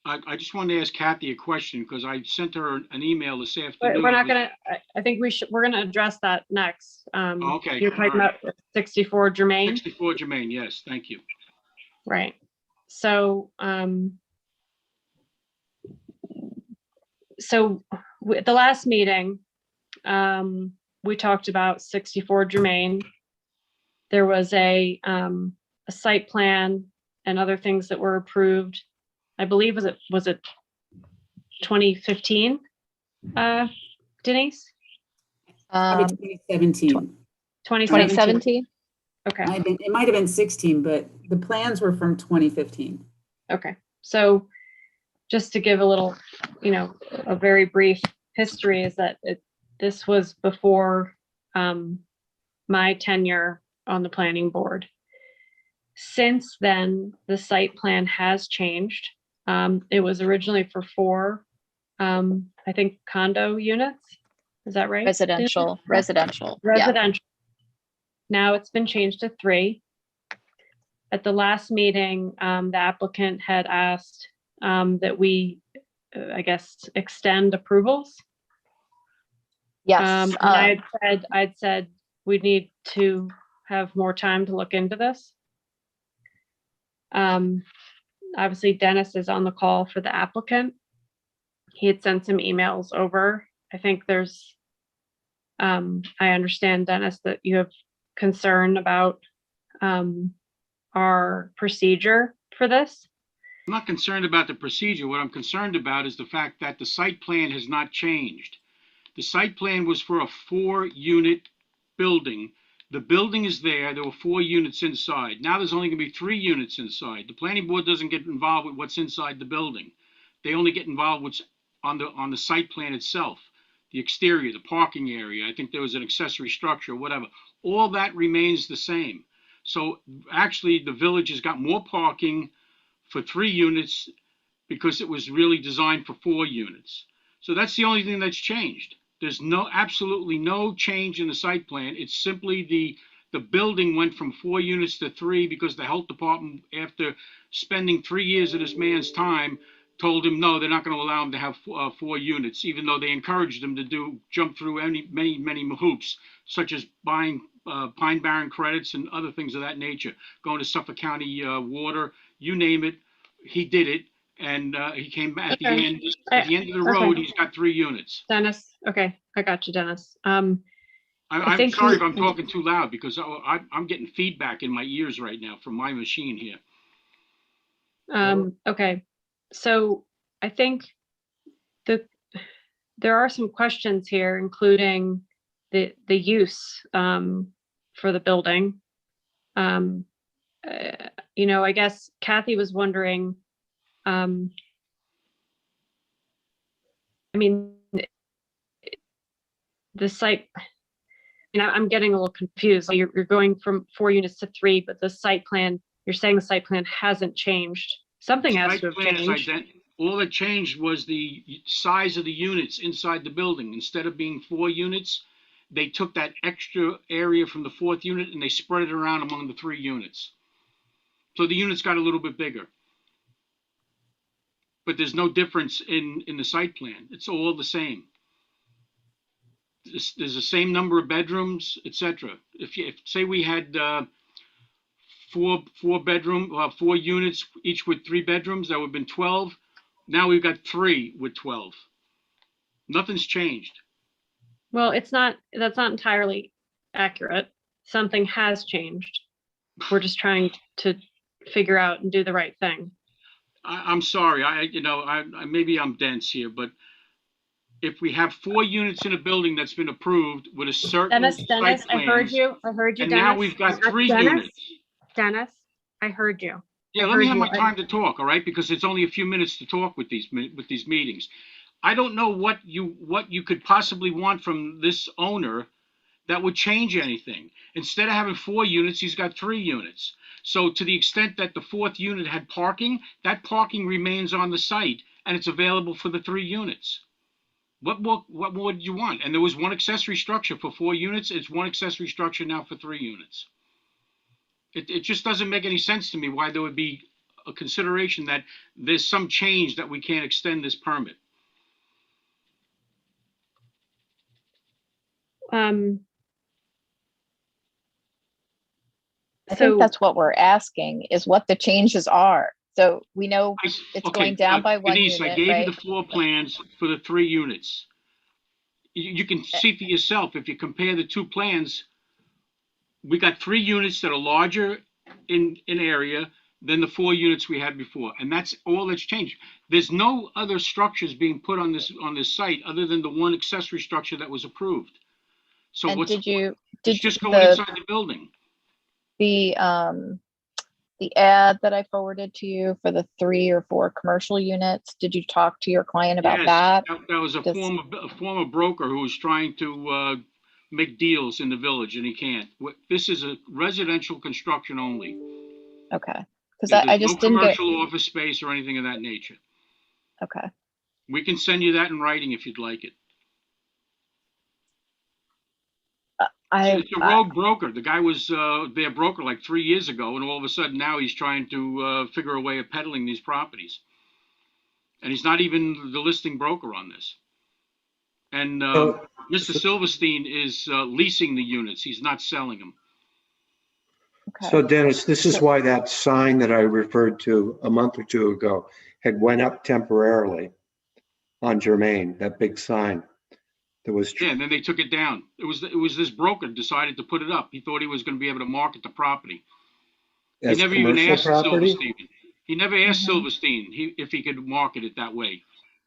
I just wanted to ask Kathy a question because I sent her an email this We're afternoon. we're not gonna, I think we're gonna address that next. Okay, You're talking all right. about 64 Germain, 64 Jermaine, yes, thank you. right? So, at the last meeting, we talked about 64 Germain. There was a site plan and other things that were approved. I believe, was it 2015? Denise? Probably 2017. 2017? 2017? Okay, It might have been 16, but the plans were from 2015. okay. So just to give a little, a very brief history is that this was before my tenure on the planning board. Since then, the site plan has changed. It was originally for 4, I think condo units. Is that right? Residential, residential. Yeah. Residential. Now it's been changed to 3. At the last meeting, the applicant had asked that we, I guess, extend approvals. Yes. And I'd said we need to have more time to look into this. Obviously Dennis is on the call for the applicant. He had sent some emails over. I think there's, I understand, Dennis, that you have concern about our procedure for this. I'm not concerned about the procedure. What I'm concerned about is the fact that the site plan has not changed. The site plan was for a 4-unit building. The building is there. There were 4 units inside. Now there's only going to be 3 units inside. The planning board doesn't get involved with what's inside the building. They only get involved with what's on the site plan itself, the exterior, the parking area. I think there was an accessory structure, whatever. All that remains the same. So actually, the village has got more parking for 3 units because it was really designed for 4 units. So that's the only thing that's changed. There's absolutely no change in the site plan. It's simply the building went from 4 units to 3 because the health department, after spending 3 years of this man's time, told him no, they're not going to allow him to have 4 units, even though they encouraged him to jump through many hoops, such as buying Pine Barren credits and other things of that nature, going to Suffolk County Water, you name it, he did it. And he came back at the end of the road. He's got 3 units. Dennis, okay, I got you, Dennis. I'm sorry if I'm talking too loud because I'm getting feedback in my ears right now from my machine here. Okay, so I think there are some questions here, including the use for the building. I guess Kathy was wondering. The site, I'm getting a little confused. You're going from 4 units to 3, but the site plan, you're saying the site plan hasn't changed. Something has to have changed. All that changed was the size of the units inside the building. Instead of being 4 units, they took that extra area from the 4th unit and they spread it around among the 3 units. So the units got a little bit bigger. But there's no difference in the site plan. It's all the same. There's the same number of bedrooms, etc. If say we had 4 units, each with 3 bedrooms, that would have been 12. Now we've got 3 with 12. Nothing's changed. Well, that's not entirely accurate. Something has changed. We're just trying to figure out and do the right thing. I'm sorry, maybe I'm dense here, but if we have 4 units in a building that's been approved with a certain Dennis, site I heard you, and Dennis. now we've got 3 units. Dennis, I heard you. Yeah, let me have my time to talk, all right? Because it's only a few minutes to talk with these meetings. I don't know what you could possibly want from this owner that would change anything. Instead of having 4 units, he's got 3 units. So to the extent that the 4th unit had parking, that parking remains on the site and it's available for the 3 units. What more do you want? And there was 1 accessory structure for 4 units. It's 1 accessory structure now for 3 units. It just doesn't make any sense to me why there would be a consideration that there's some change that we can't extend this permit. I think that's what we're asking, is what the changes are. So we know it's going down by 1 Denise, unit, I gave right? you the floor plans for the 3 units. You can see for yourself, if you compare the 2 plans, we got 3 units that are larger in area than the 4 units we had before. And that's all that's changed. There's no other structures being put on this site other than the 1 accessory structure that was approved. So And it's did just you, going inside the building. the ad that I forwarded to you for the 3 or 4 commercial units, did you talk to your client about Yes, that? that was a former broker who was trying to make deals in the village, and he can't. This is a residential construction only. Okay, because There's I just no didn't get, commercial office space or anything of that nature. okay. We can send you that in writing if you'd like it. It's a rogue broker. The guy was their broker like 3 years ago, and all of a sudden now he's trying to figure a way of peddling these properties. And he's not even the listing broker on this. And Mr. Silverstein is leasing the units. He's not selling them. Okay. So Dennis, this is why that sign that I referred to a month or two ago had went up temporarily on Germain, that big sign. There was, Yeah, and then they took it down. It was this broker decided to put it up. He thought he was going to be able to market the property. He as never even commercial asked property. Silverstein. He never asked Silverstein if he could market it that way.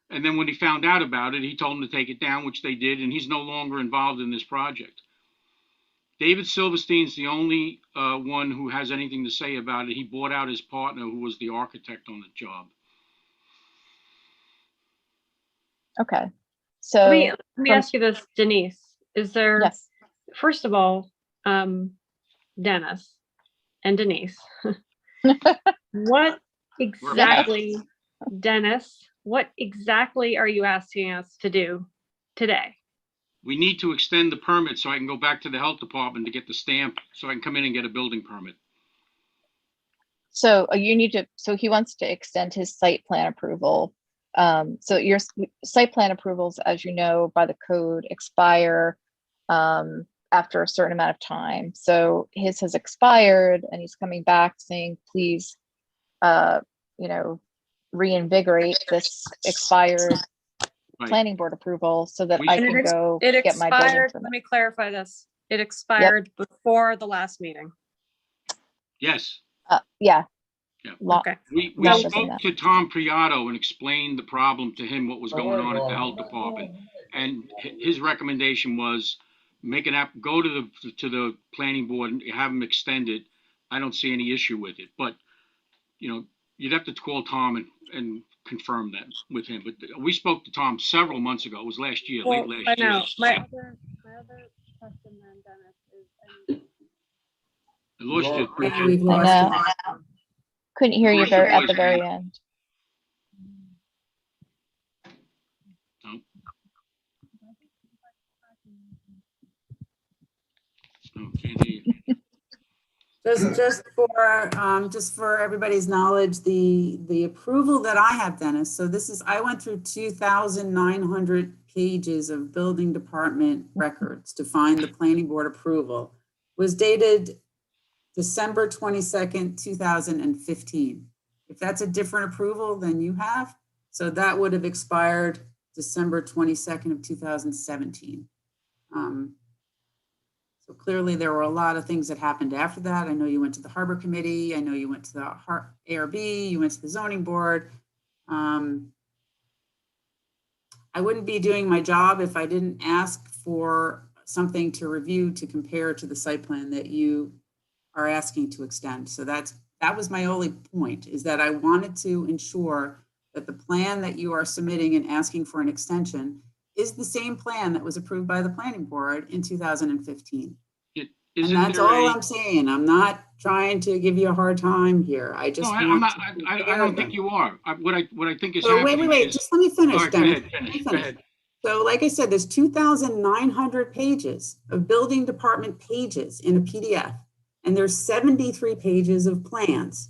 And then when he found out about it, he told him to take it down, which they did, and he's no longer involved in this project. David Silverstein's the only one who has anything to say about it. He bought out his partner, who was the architect on the job. Okay. So Let me ask you this, Denise. Is there, yes, first of all, Dennis and Denise, what exactly, Dennis, what exactly are you asking us to do today? We need to extend the permit so I can go back to the health department to get the stamp so I can come in and get a building permit. so you need to, so he wants to extend his site plan approval. So your site plan approvals, as you know, by the code expire after a certain amount of time. So his has expired and he's coming back saying, please, reinvigorate this expired planning board approval so that I can go It get my building expired, permit. let me clarify this. It expired before the last meeting. Yes. Yeah. Yeah. Okay. We Longer than spoke that. to Tom Priato and explained the problem to him, what was going on at the health department. And his recommendation was make an app, go to the planning board and have them extend it. I don't see any issue with it, but you'd have to call Tom and confirm that with him. But we spoke to Tom several months ago. It was last year, late last I year. know. My other question then, Dennis, is I lost you. Yeah, we've I lost know. it. Couldn't hear you Lost your at the voice, very man. end. No, can't hear you. Just for everybody's knowledge, the approval that I have, Dennis, so I went through 2,900 pages of building department records to find the planning board approval, was dated December 22nd, 2015. If that's a different approval than you have, so that would have expired December 22nd of 2017. So clearly there were a lot of things that happened after that. I know you went to the Harbor Committee. I know you went to the ARB, you went to the zoning board. I wouldn't be doing my job if I didn't ask for something to review to compare to the site plan that you are asking to extend. So that was my only point, is that I wanted to ensure that the plan that you are submitting and asking for an extension is the same plan that was approved by the planning board in 2015. And that's all I'm saying. I'm not trying to give you a hard time here. I just I don't think you are. What I think is happening. Wait. Just let me finish. All right, Dennis. go ahead. So like I said, there's 2,900 pages of building department pages in a PDF, and there's 73 pages of plans.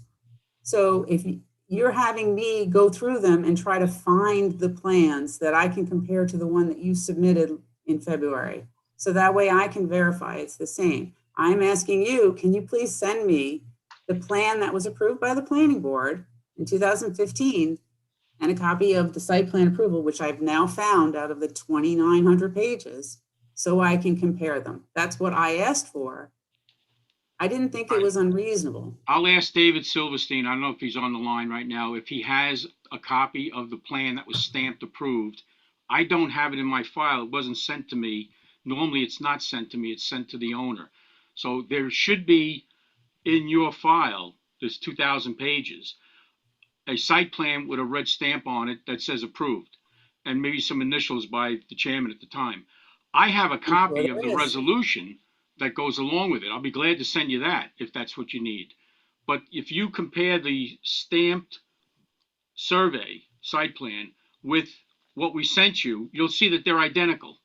So if you're having me go through them and try to find the plans that I can compare to the one that you submitted in February, so that way I can verify it's the same. I'm asking you, can you please send me the plan that was approved by the planning board in 2015 and a copy of the site plan approval, which I've now found out of the 2,900 pages, so I can compare them. That's what I asked for. I didn't think it was unreasonable. I'll ask David Silverstein, I don't know if he's on the line right now, if he has a copy of the plan that was stamped approved. I don't have it in my file. It wasn't sent to me. Normally it's not sent to me, it's sent to the owner. So there should be in your file, there's 2,000 pages, a site plan with a red stamp on it that says approved, and maybe some initials by the chairman at the time. I have a copy there of the is. resolution that goes along with it. I'll be glad to send you that if that's what you need. But if you compare the stamped survey site plan with what we sent you, you'll see that they're identical.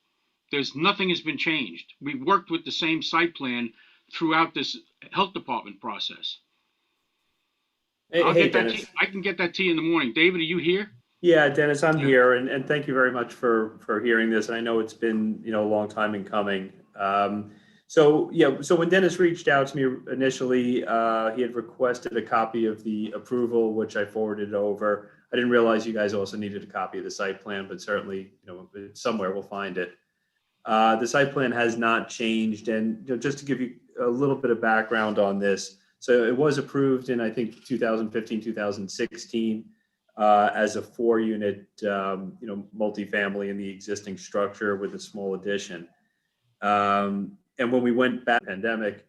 Nothing has been changed. We've worked with the same site plan throughout this health department process. Hey, I'll hey, get that to Dennis. you. I can get that to you in the morning. David, are you here? Yeah, Dennis, I'm here, and thank you very much for hearing this. And I know it's been, a long time in coming. So when Dennis reached out to me initially, he had requested a copy of the approval, which I forwarded over. I didn't realize you guys also needed a copy of the site plan, but certainly, somewhere we'll find it. The site plan has not changed, and just to give you a little bit of background on this, so it was approved in, I think, 2015, 2016 as a 4-unit, multifamily in the existing structure with a small addition. And when we went back pandemic,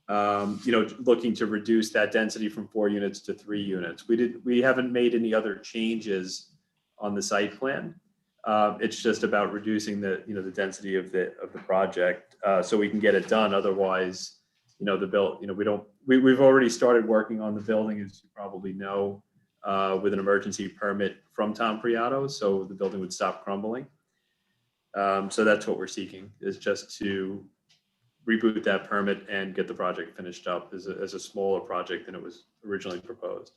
looking to reduce that density from 4 units to 3 units, we haven't made any other changes on the site plan. It's just about reducing the density of the project so we can get it done. Otherwise, we've already started working on the building, as you probably know, with an emergency permit from Tom Priato, so the building would stop crumbling. So that's what we're seeking, is just to reboot that permit and get the project finished up as a smaller project than it was originally proposed.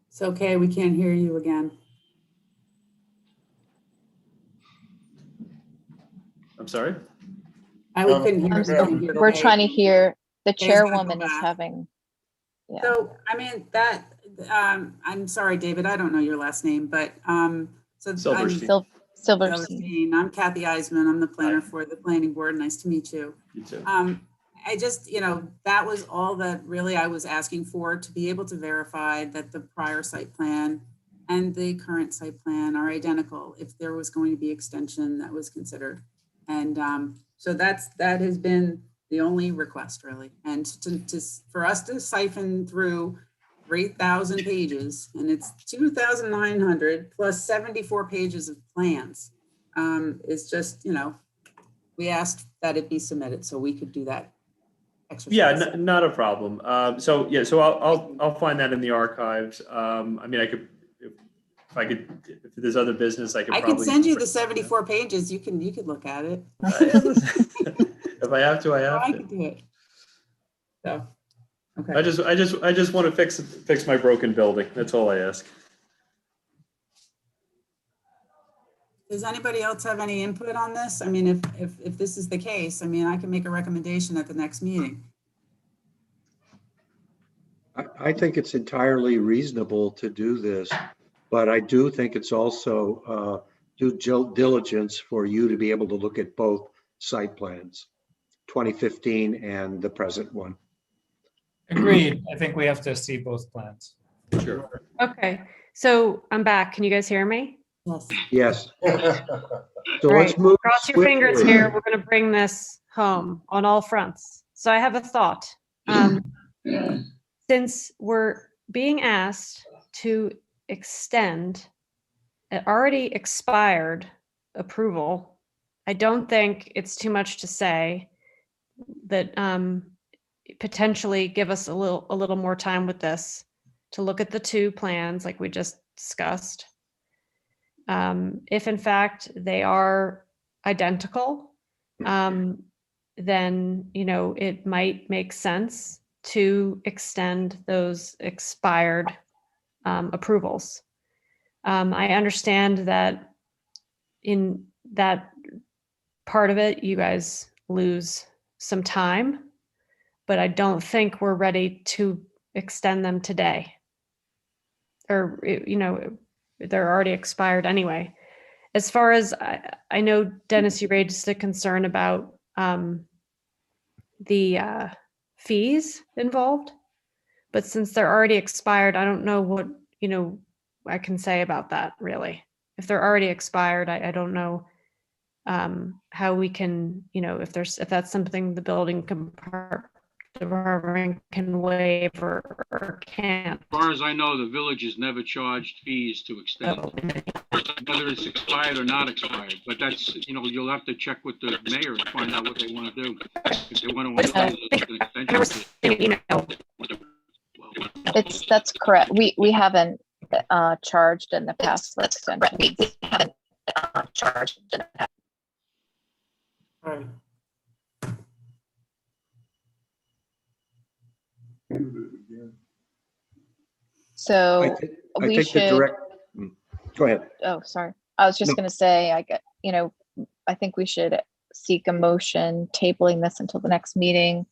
It's okay, we can't hear you again. I'm sorry? We couldn't hear you. We're trying to hear, the Okay, he's gonna chairwoman go is back. having, yeah. So, I mean, I'm sorry, David, I don't know your last name, but, so. Silverstein. Silverstein. I'm Kathy Eisman. I'm the planner for the planning board. Nice to meet you. You too. I just, that was all that really I was asking for, to be able to verify that the prior site plan and the current site plan are identical if there was going to be extension that was considered. And so that has been the only request, really. And for us to siphon through 3,000 pages, and it's 2,900 plus 74 pages of plans, is just, we asked that it be submitted so we could do that exercise. Yeah, not a problem. So I'll find that in the archives. I mean, if there's other business, I can send you the 74 pages. You could look at it. If I have to, I have I to. could do it. So, okay. I just want to fix my broken building. That's all I ask. Does anybody else have any input on this? I mean, if this is the case, I mean, I can make a recommendation at the next meeting. I think it's entirely reasonable to do this, but I do think it's also due diligence for you to be able to look at both site plans, 2015 and the present one. Agreed. I think we have to see both plans. Sure. Okay, so I'm back. Can you guys hear me? Yes. Yes. So Right. let's move. Cross your fingers swiftly. here. We're going to bring this home on all fronts. So I have a thought. Since we're being asked to extend an already expired approval, I don't think it's too much to say that potentially give us a little more time with this to look at the 2 plans like we just discussed. If in fact they are identical, then, it might make sense to extend those expired approvals. I understand that in that part of it, you guys lose some time, but I don't think we're ready to extend them today. Or, they're already expired anyway. As far as I know, Dennis, you raised a concern about the fees involved, but since they're already expired, I don't know what, I can say about that really. If they're already expired, I don't know how we can, if that's something the building department can waive or can't. As far as I know, the village has never charged fees to extend, whether it's expired or not expired. But that's, you'll have to check with the mayor and find out what they want to do. If they want to an extension. That's correct. We haven't charged in the past for extensions. We haven't charged in the past. Right. So I we think the should. direct, go ahead. Oh, sorry. I was just No. going to say, I think we should seek a motion tabling this until the next meeting,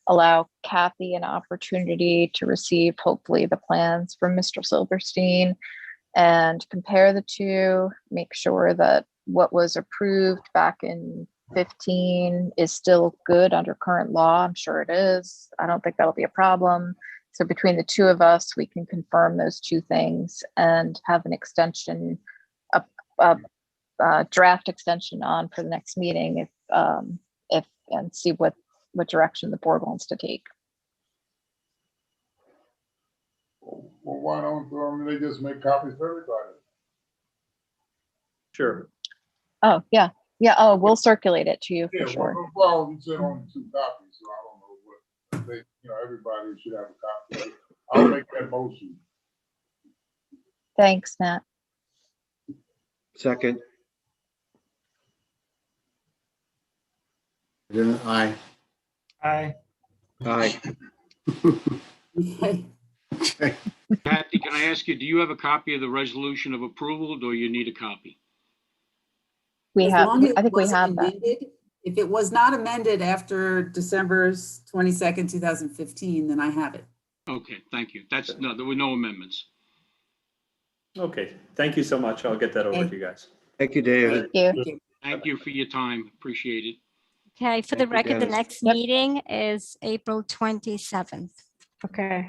allow Kathy an opportunity to receive hopefully the plans from Mr. Silverstein and compare the two, make sure that what was approved back in 15 is still good under current law. I'm sure it is. I don't think that'll be a problem. So between the two of us, we can confirm those two things and have an extension, a draft extension on for the next meeting and see what direction the board wants to take. Well, why don't they just make copies for everybody? Sure. Oh, yeah. Yeah. Oh, we'll circulate it to you Yeah, for sure. well, you said only 2 copies, so I don't know what, they, everybody should have a copy. I'll make that motion. Thanks, Matt. Second, Aye. Aye. aye. Okay. Kathy, can I ask you, do you have a copy of the resolution of approval, or do you need a copy? We As have, long as I it think we wasn't have that. amended, if it was not amended after December 22nd, 2015, then I have it. Okay, thank you. No, there were no amendments. Okay, thank you so much. I'll get that over to you guys. Thank you, David. Thank you. Thank you for your time. Appreciate it. Okay, for the Thank you, record, the Dennis. next meeting is April 27th. Okay,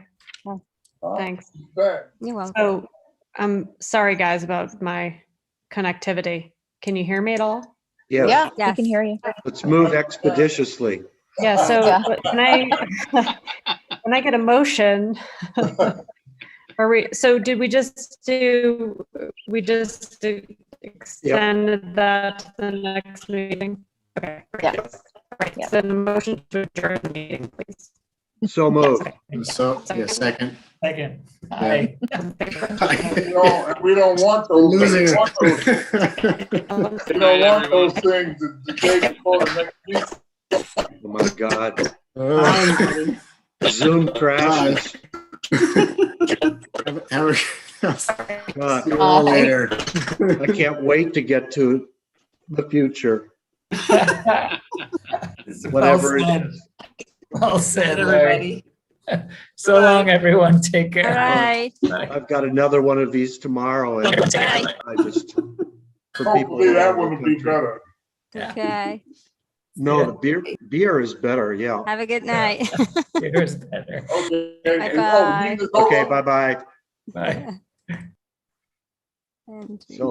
thanks. You're welcome. So I'm sorry, guys, about my connectivity. Can you hear me at all? Yeah, Yeah, we Yes. can hear you. let's move expeditiously. Yeah, so Yeah. can I get a motion? Did we just extended that to the next meeting? Okay. great. Yes. Right, Yeah. then a motion to adjourn the meeting, please. So moved. So, yeah, second. Second. Yeah. Aye. We don't want those. Losing We it. don't want those things the day before the next meeting. Oh, my God. Oh. Zoom crashes. God, See you all later. I can't wait to get to the future, whatever it Well is. Well said, Larry. So long, everyone. Take All care. right. I've got another one of these tomorrow, and I just, for people. Hopefully that one will be better. Okay. No, the beer is better, yeah. Have a good night. Here's better. Okay. Bye-bye. Okay, bye-bye. Bye. And So